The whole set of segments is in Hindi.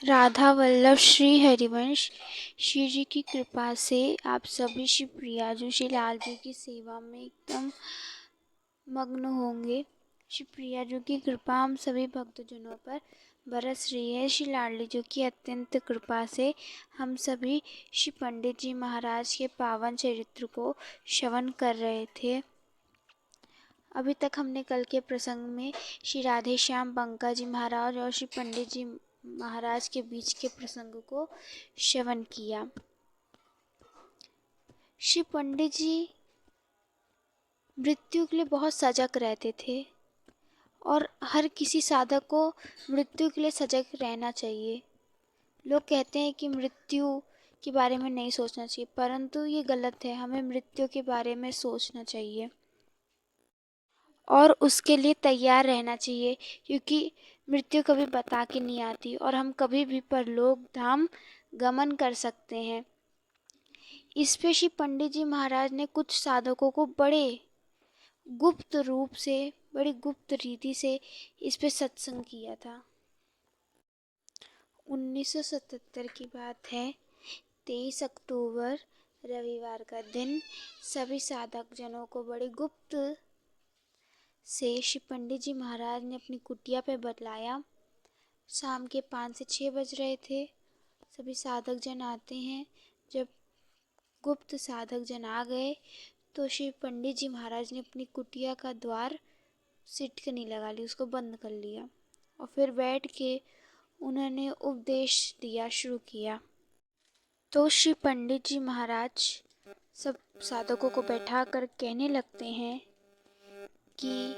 राधा वल्लभ श्री हरिवंश श्री जी की कृपा से आप सभी श्री प्रियाजू श्री लाल जी की सेवा में एकदम मग्न होंगे। श्री प्रियाजू की कृपा हम सभी भक्तजनों पर बरस रही है। श्री लाडली जी की अत्यंत कृपा से हम सभी श्री पंडित जी महाराज के पावन चरित्र को श्रवण कर रहे थे। अभी तक हमने कल के प्रसंग में श्री राधे श्याम बंका जी महाराज और श्री पंडित जी महाराज के बीच के प्रसंग को श्रवण किया। श्री पंडित जी मृत्यु के लिए बहुत सजग रहते थे और हर किसी साधक को मृत्यु के लिए सजग रहना चाहिए। लोग कहते हैं कि मृत्यु के बारे में नहीं सोचना चाहिए, परंतु ये गलत है। हमें मृत्यु के बारे में सोचना चाहिए और उसके लिए तैयार रहना चाहिए, क्योंकि मृत्यु कभी बता के नहीं आती और हम कभी भी परलोक धाम गमन कर सकते हैं। इस पे श्री पंडित जी महाराज ने कुछ साधकों को बड़े गुप्त रूप से, बड़ी गुप्त रीति से इस पे सत्संग किया था। 1977 की बात है। 23 अक्टूबर रविवार का दिन सभी साधक जनों को बड़े गुप्त से श्री पंडित जी महाराज ने अपनी कुटिया पे बतलाया। शाम के 5 से 6 बज रहे थे। सभी साधक जन आते हैं। जब गुप्त साधक जन आ गए तो श्री पंडित जी महाराज ने अपनी कुटिया का द्वार सिटकनी लगा ली, उसको बंद कर लिया और फिर बैठ के उन्होंने उपदेश दिया शुरू किया। तो श्री पंडित जी महाराज सब साधकों को बैठा कर कहने लगते हैं कि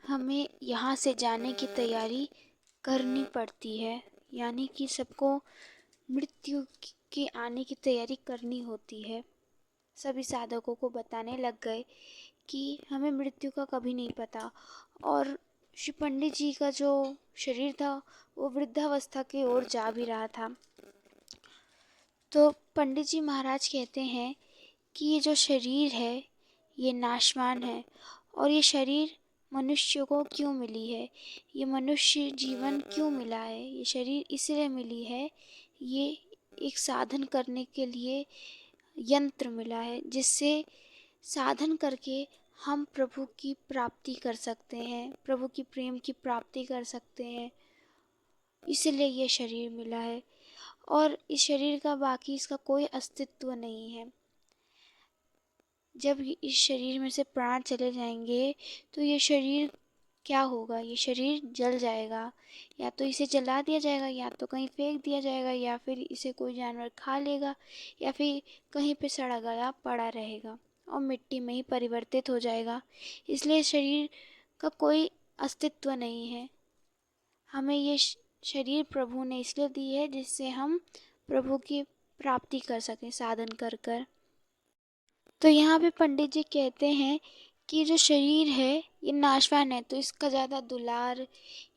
हमें यहाँ से जाने की तैयारी करनी पड़ती है, यानी कि सबको मृत्यु के आने की तैयारी करनी होती है। सभी साधकों को बताने लग गए कि हमें मृत्यु का कभी नहीं पता और श्री पंडित जी का जो शरीर था वो वृद्धावस्था की ओर जा भी रहा था। तो पंडित जी महाराज कहते हैं कि ये जो शरीर है ये नाशवान है और ये शरीर मनुष्य को क्यों मिली है, ये मनुष्य जीवन क्यों मिला है। ये शरीर इसलिए मिली है, ये एक साधन करने के लिए यंत्र मिला है, जिससे साधन करके हम प्रभु की प्राप्ति कर सकते हैं, प्रभु की प्रेम की प्राप्ति कर सकते हैं। इसलिए ये शरीर मिला है और इस शरीर का बाकी इसका कोई अस्तित्व नहीं है। जब इस शरीर में से प्राण चले जाएंगे तो ये शरीर क्या होगा, ये शरीर जल जाएगा। या तो इसे जला दिया जाएगा, या तो कहीं फेंक दिया जाएगा, या फिर इसे कोई जानवर खा लेगा, या फिर कहीं पे सड़ा गला पड़ा रहेगा और मिट्टी में ही परिवर्तित हो जाएगा। इसलिए शरीर का कोई अस्तित्व नहीं है। हमें ये शरीर प्रभु ने इसलिए दी है जिससे हम प्रभु की प्राप्ति कर सकें साधन कर कर। तो यहाँ पे पंडित जी कहते हैं कि जो शरीर है ये नाशवान है, तो इसका ज़्यादा दुलार,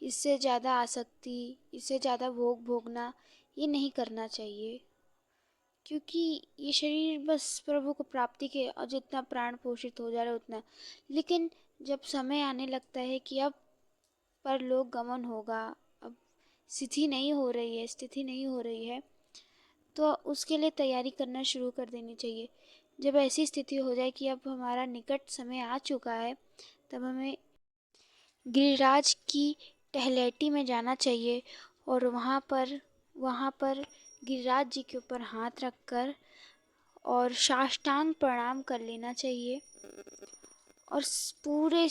इससे ज़्यादा आसक्ति, इससे ज़्यादा भोग भोगना ये नहीं करना चाहिए, क्योंकि ये शरीर बस प्रभु को प्राप्ति के और जितना प्राण पोषित हो जा रहा है उतना। लेकिन जब समय आने लगता है कि अब परलोक गमन होगा, अब स्थिति नहीं हो रही है, तो उसके लिए तैयारी करना शुरू कर देनी चाहिए। जब ऐसी स्थिति हो जाए कि अब हमारा निकट समय आ चुका है, तब हमें गिरिराज की टहलेटी में जाना चाहिए और वहाँ पर गिरिराज जी के ऊपर हाथ रखकर और साष्टांग प्रणाम कर लेना चाहिए और पूरे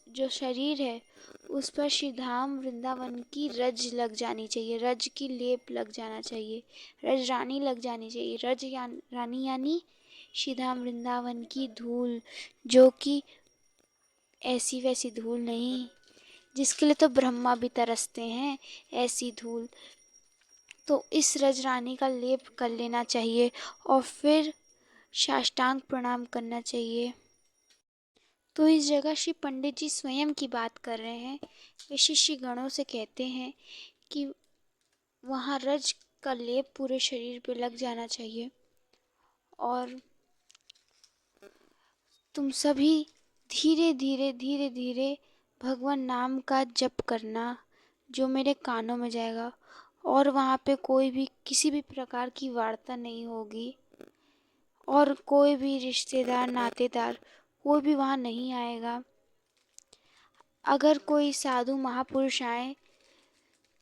जो शरीर है उस पर श्री धाम वृंदावन की रज लग जानी चाहिए, रज की लेप लग जाना चाहिए, रज रानी लग जानी चाहिए। रानी यानी श्री धाम वृंदावन की धूल, जो कि ऐसी वैसी धूल नहीं, जिसके लिए तो ब्रह्मा भी तरसते हैं, ऐसी धूल। तो इस रज रानी का लेप कर लेना चाहिए और फिर साष्टांग प्रणाम करना चाहिए। तो इस जगह श्री पंडित जी स्वयं की बात कर रहे हैं। वे शिष्य गणों से कहते हैं कि वहाँ रज का लेप पूरे शरीर पे लग जाना चाहिए और तुम सभी धीरे धीरे भगवान नाम का जप करना, जो मेरे कानों में जाएगा और वहाँ पे कोई भी किसी भी प्रकार की वार्ता नहीं होगी और कोई भी रिश्तेदार नातेदार कोई भी वहाँ नहीं आएगा। अगर कोई साधु महापुरुष आए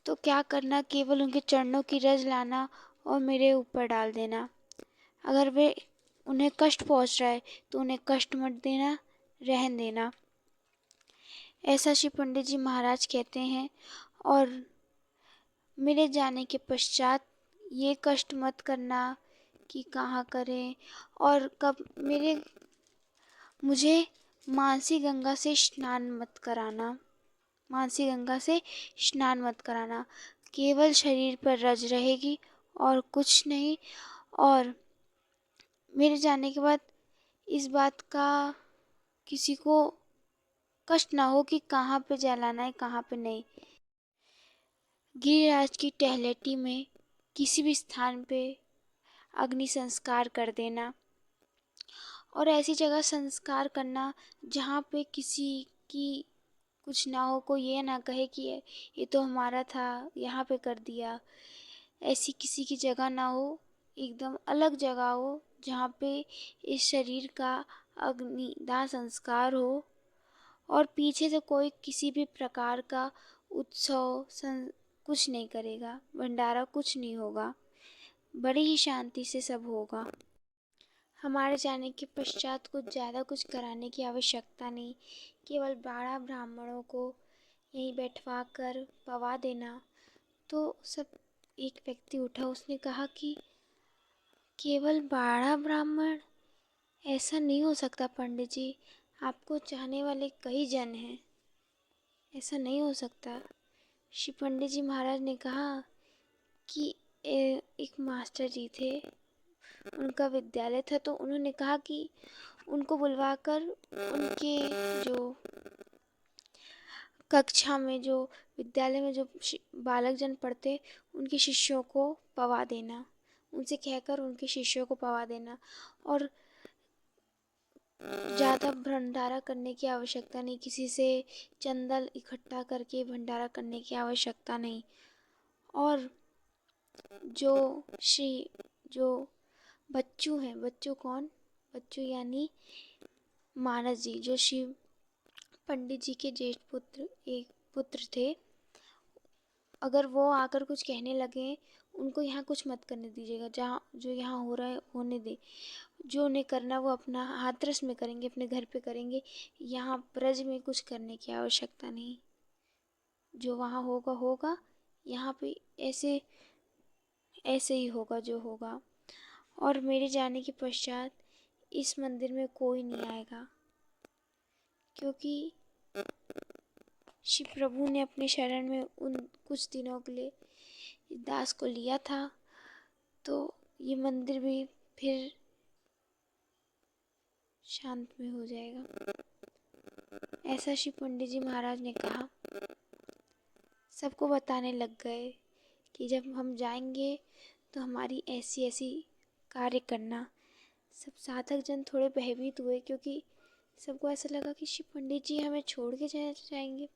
तो क्या करना, केवल उनके चरणों की रज लाना और मेरे ऊपर डाल देना। अगर वे उन्हें कष्ट पहुँच रहा है तो उन्हें कष्ट मत देना, रहन देना। ऐसा श्री पंडित जी महाराज कहते हैं। और मेरे जाने के पश्चात ये कष्ट मत करना कि कहाँ करें और कब। मुझे मानसी गंगा से स्नान मत कराना, मानसी गंगा से स्नान मत कराना। केवल शरीर पर रज रहेगी और कुछ नहीं। और मेरे जाने के बाद इस बात का किसी को कष्ट ना हो कि कहाँ पे जलाना है कहाँ पे नहीं। गिरिराज की टहलेटी में किसी भी स्थान पे अग्नि संस्कार कर देना और ऐसी जगह संस्कार करना जहाँ पे किसी की कुछ ना हो, कोई ये ना कहे कि ये तो हमारा था, यहाँ पे कर दिया। ऐसी किसी की जगह ना हो, एकदम अलग जगह हो जहाँ पे इस शरीर का अग्निदाह संस्कार हो और पीछे से कोई किसी भी प्रकार का उत्सव कुछ नहीं करेगा, भंडारा कुछ नहीं होगा, बड़ी ही शांति से सब होगा। हमारे जाने के पश्चात कुछ कराने की आवश्यकता नहीं, केवल 12 ब्राह्मणों को यहीं बैठवा कर पवा देना। तो सब एक व्यक्ति उठा, उसने कहा कि केवल 12 ब्राह्मण? ऐसा नहीं हो सकता पंडित जी, आपको चाहने वाले कई जन हैं, ऐसा नहीं हो सकता। श्री पंडित जी महाराज ने कहा कि एक मास्टर जी थे, उनका विद्यालय था, तो उन्होंने कहा कि उनको बुलवाकर उनके जो कक्षा में, जो विद्यालय में जो बालक जन पढ़ते, उनके शिष्यों को पवा देना, उनसे कहकर उनके शिष्यों को पवा देना। और ज़्यादा भंडारा करने की आवश्यकता नहीं, किसी से चंदा इकट्ठा करके भंडारा करने की आवश्यकता नहीं। और जो बच्चू हैं, बच्चू कौन? बच्चू यानी मानस जी, जो शिव पंडित जी के ज्येष्ठ पुत्र एक पुत्र थे। अगर वो आकर कुछ कहने लगे, उनको यहाँ कुछ मत करने दीजिएगा, जहाँ जो यहाँ हो रहा है होने दे। जो उन्हें करना वो अपना हाथरस में करेंगे, अपने घर पे करेंगे। यहाँ ब्रज में कुछ करने की आवश्यकता नहीं, जो वहाँ होगा होगा, यहाँ पे ऐसे ऐसे ही होगा जो होगा। और मेरे जाने के पश्चात इस मंदिर में कोई नहीं आएगा, क्योंकि शिव प्रभु ने अपने शरण में उन कुछ दिनों के लिए इस दास को लिया था, तो ये मंदिर भी फिर शांत में हो जाएगा। ऐसा श्री पंडित जी महाराज ने कहा। सबको बताने लग गए कि जब हम जाएंगे तो हमारी ऐसी ऐसी कार्य करना। सब साधक जन थोड़े भयभीत हुए, क्योंकि सबको ऐसा लगा कि श्री पंडित जी हमें छोड़ के जाएंगे।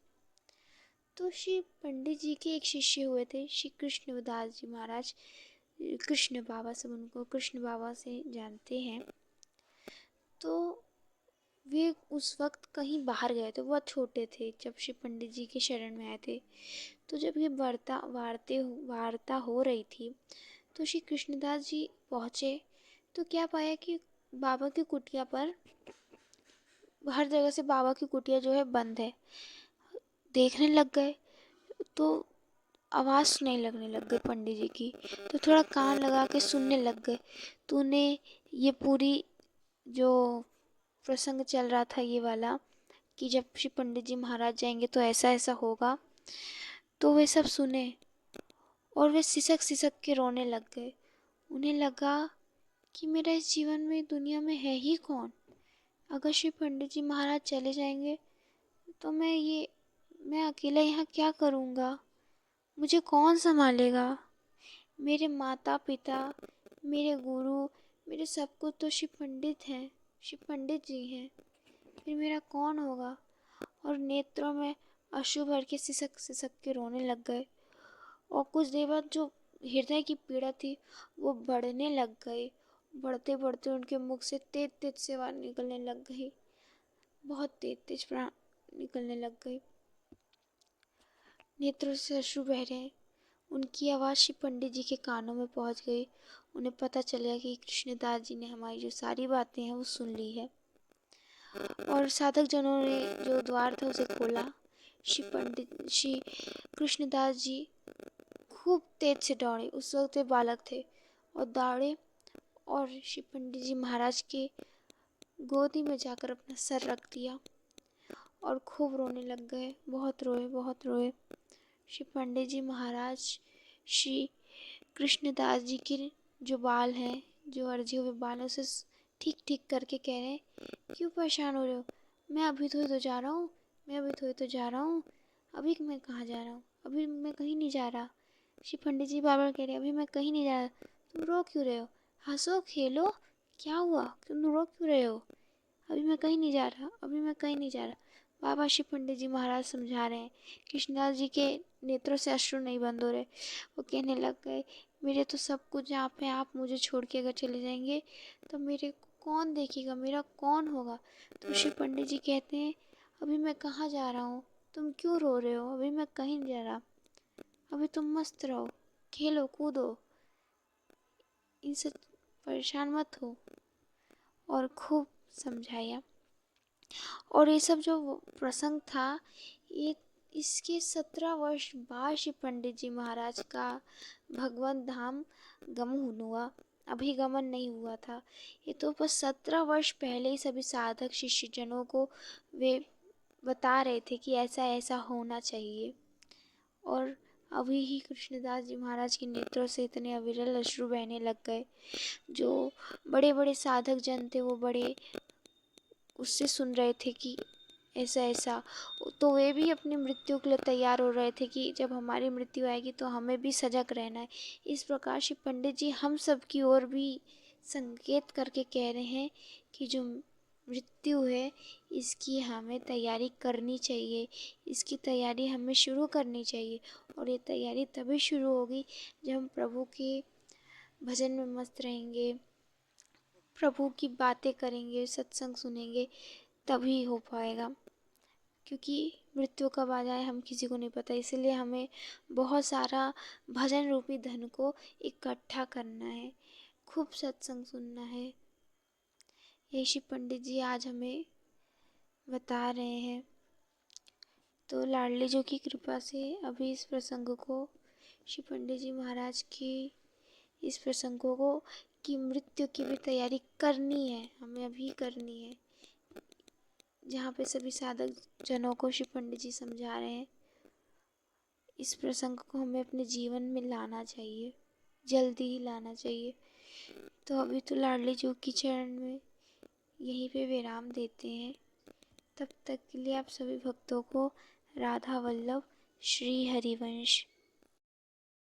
तो श्री पंडित जी के एक शिष्य हुए थे, श्री कृष्णदास जी महाराज, कृष्ण बाबा, सब उनको कृष्ण बाबा से जानते हैं। तो वे उस वक्त कहीं बाहर गए थे, बहुत छोटे थे जब श्री पंडित जी के शरण में आए थे। तो जब ये वार्ता हो रही थी, तो श्री कृष्णदास जी पहुँचे तो क्या पाया कि बाबा की कुटिया पर, हर जगह से बाबा की कुटिया जो है बंद है। देखने लग गए तो आवाज़ सुनाई लगने लग गई पंडित जी की, तो थोड़ा कान लगा के सुनने लग गए। तो उन्हें ये पूरी जो प्रसंग चल रहा था ये वाला, कि जब श्री पंडित जी महाराज जाएंगे तो ऐसा ऐसा होगा, तो वे सब सुने और वे सिसक सिसक के रोने लग गए। उन्हें लगा कि मेरा इस जीवन में, दुनिया में है ही कौन? अगर श्री पंडित जी महाराज चले जाएंगे तो मैं अकेला यहाँ क्या करूँगा? मुझे कौन संभालेगा? मेरे माता पिता, मेरे गुरु, मेरे सब कुछ तो श्री पंडित हैं, श्री पंडित जी हैं, फिर मेरा कौन होगा? और नेत्रों में अश्रु भर के सिसक सिसक के रोने लग गए। और कुछ देर बाद जो हृदय की पीड़ा थी वो बढ़ने लग गई। बढ़ते बढ़ते उनके मुख से तेज तेज से आवाज निकलने लग गई, बहुत तेज तेज प्राण निकलने लग गई। नेत्रों से अश्रु बह रहे। उनकी आवाज़ श्री पंडित जी के कानों में पहुंच गई। उन्हें पता चल गया कि कृष्णदास जी ने हमारी जो सारी बातें हैं वो सुन ली है। और साधक जनों ने जो द्वार था उसे खोला। श्री कृष्णदास जी खूब तेज से दौड़े। उस वक्त वे बालक थे और दौड़े और श्री पंडित जी महाराज के गोदी में जाकर अपना सर रख दिया और खूब रोने लग गए। बहुत रोए, बहुत रोए। श्री पंडित जी महाराज श्री कृष्णदास जी के जो बाल हैं, जो अर्जे हुए बालों से ठीक ठीक करके कह रहे हैं, क्यों परेशान हो रहे हो? मैं अभी तो जा रहा हूँ, मैं अभी तो जा रहा हूँ। अभी मैं कहाँ जा रहा हूँ? अभी मैं कहीं नहीं जा रहा। श्री पंडित जी बार बार कह रहे अभी मैं कहीं नहीं जा रहा। तुम रो क्यों रहे हो? हंसो, खेलो, क्या हुआ? तुम रो क्यों रहे हो? अभी मैं कहीं नहीं जा रहा, अभी मैं कहीं नहीं जा रहा। बाबा श्री पंडित जी महाराज समझा रहे हैं। कृष्णदास जी के नेत्रों से अश्रु नहीं बंद हो रहे। वो कहने लग गए, मेरे तो सब कुछ यहाँ पे, आप मुझे छोड़ के अगर चले जाएंगे तो मेरे को कौन देखेगा, मेरा कौन होगा? तो श्री पंडित जी कहते हैं, अभी मैं कहाँ जा रहा हूँ? तुम क्यों रो रहे हो? अभी मैं कहीं नहीं जा रहा। अभी तुम मस्त रहो, खेलो कूदो, इनसे परेशान मत हो। और खूब समझाया। और ये सब जो प्रसंग था, ये इसके 17 वर्ष बाद श्री पंडित जी महाराज का भगवत धाम गमन हुआ, अभिगमन नहीं हुआ था। ये तो बस 17 वर्ष पहले ही सभी साधक शिष्यजनों को वे बता रहे थे कि ऐसा ऐसा होना चाहिए। और अभी ही कृष्णदास जी महाराज के नेत्रों से इतने अविरल अश्रु बहने लग गए। जो बड़े बड़े साधक जन थे वो बड़े उससे सुन रहे थे कि ऐसा ऐसा, तो वे भी अपनी मृत्यु के लिए तैयार हो रहे थे कि जब हमारी मृत्यु आएगी तो हमें भी सजग रहना है। इस प्रकार श्री पंडित जी हम सब की ओर भी संकेत करके कह रहे हैं कि जो मृत्यु है इसकी हमें तैयारी करनी चाहिए, इसकी तैयारी हमें शुरू करनी चाहिए। और ये तैयारी तभी शुरू होगी जब हम प्रभु के भजन में मस्त रहेंगे, प्रभु की बातें करेंगे, सत्संग सुनेंगे, तभी हो पाएगा। क्योंकि मृत्यु कब आ जाए हम किसी को नहीं पता, इसलिए हमें बहुत सारा भजन रूपी धन को इकट्ठा करना है, खूब सत्संग सुनना है। ये श्री पंडित जी आज हमें बता रहे हैं। तो लाडली जो की कृपा से अभी इस प्रसंग को श्री पंडित जी महाराज की इस प्रसंगों को कि मृत्यु की भी तैयारी करनी है, हमें अभी करनी है। जहाँ पे सभी साधक जनों को श्री पंडित जी समझा रहे हैं, इस प्रसंग को हमें अपने जीवन में लाना चाहिए, जल्दी ही लाना चाहिए। तो अभी तो लाडली जो की चरण में यहीं पे विराम देते हैं। तब तक के लिए आप सभी भक्तों को राधा वल्लभ श्री हरिवंश।